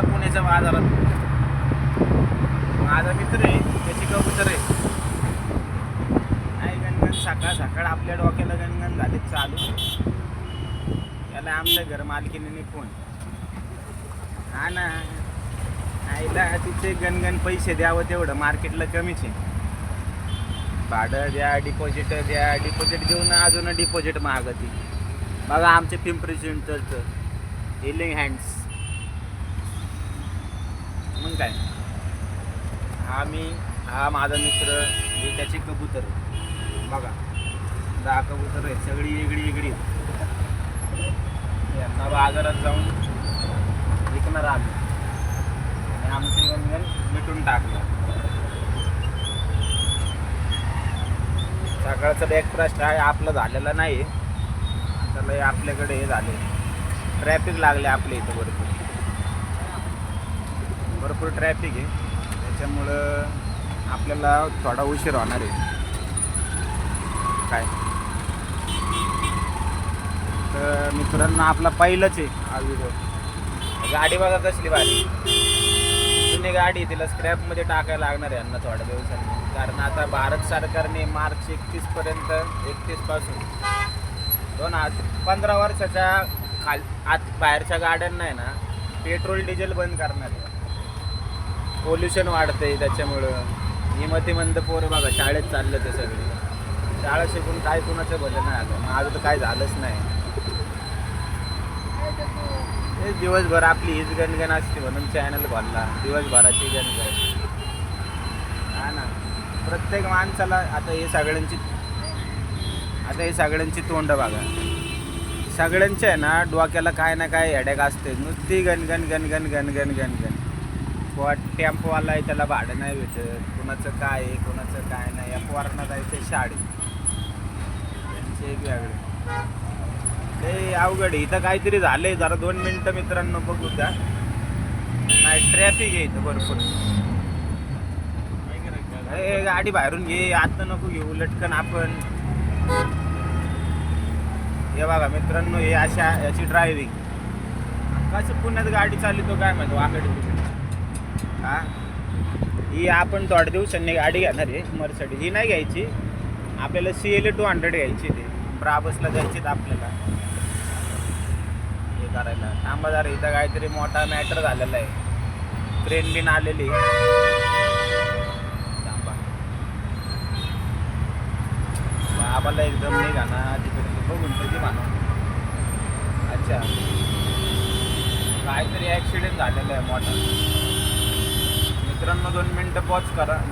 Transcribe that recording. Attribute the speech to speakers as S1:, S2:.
S1: गेला पुण्याच्या बाजारात. माझा मित्र आहे, त्याची कबूतर आहे. नाही गणगण सकाळ सकाळ आपल्या डोक्याला गणगण झाले चालू. याला आमच्या घर मालकीने फोन. हा ना, आईला तिचे गणगण पैसे द्यावं तेवढं मार्केटला कमीच आहे. भाडं द्या, डिपॉझिट द्या, डिपॉझिट देऊन अजून डिपॉझिट मागती. बघा आमचे पिंपरी चिंचवडचं हिलिंग हँड्स. मग काय, हा माझा मित्र, हे त्याची कबूतर आहे. बघा 10 कबूतर आहेत, सगळी वेगळी. यांना बाजारात जाऊन विकणार आम्ही आणि आमचे गणगण मिटून टाकलं. सकाळचं ब्रेकफास्ट आहे आपलं झालेलं नाही. आता आपल्याकडे हे झाले, ट्रॅफिक लागले आपल्या इथं भरपूर ट्रॅफिक आहे. त्याच्यामुळं आपल्याला थोडा उशीर होणार आहे. काय तर मित्रांनो, आपला पहिलंच आहे हा व्हिडिओ. गाडी बघा कसली भारी, जुनी गाडी. तिला स्क्रॅपमध्ये टाकायला लागणार आहे यांना थोड्या दिवसांनी. कारण आता भारत सरकारने मार्च 31 पासून 15 वर्षाच्या बाहेरच्या गाड्यांना आहे ना पेट्रोल डिझेल बंद करणार आहे. पोल्युशन वाढतंय त्याच्यामुळं. हिमतीमंद पोरं बघा शाळेत चाललं ते सगळे. शाळा शिकून काय कुणाचं भलं नाही आलं. माझं तर काय झालंच नाही. हे दिवसभर आपली हीच गणगण असते म्हणून चॅनल खोलला, दिवसभराची गणगण. हा ना, प्रत्येक माणसाला आता हे सगळ्यांची तोंड बघा. सगळ्यांचे आहे ना डोक्याला काय ना काय हेडेक असते. नुसती गणगण. टेम्पोवाला आहे त्याला भाडं नाही भेटत, कुणाचं काय आहे कुणाचं काय नाही. या पोरांना जायचं शाळेत, त्यांचे एक वेगळे. ते अवघड आहे. इथं काहीतरी झालंय. जरा 2 मिनटं मित्रांनो बघू द्या. नाही ट्रॅफिक आहे इथं भरपूर. गाडी बाहेरून घे, आता नको घेऊ लटकन आपण. हे बघा मित्रांनो, हे याची ड्रायव्हिंग कसं पुण्यात गाडी चालवतो काय माहिती वाकडे. हा, ही आपण थोड्या दिवसांनी गाडी घेणार आहे मर्सिडीज. ही नाही घ्यायची आपल्याला, CLA 200 घ्यायची. ते ब्राबसला जायचे आपल्याला हे करायला. थांबा जरा, इथं काहीतरी मोठा मॅटर झालेला आहे. ट्रेन बिन आलेली. थांबा, बाबाला एकदम नाही गाणं तिकडे बघून कधी म्हणा. अच्छा, काहीतरी ॲक्सिडेंट झालेला आहे मोठा. मित्रांनो 2 मिनटं पॉज करा.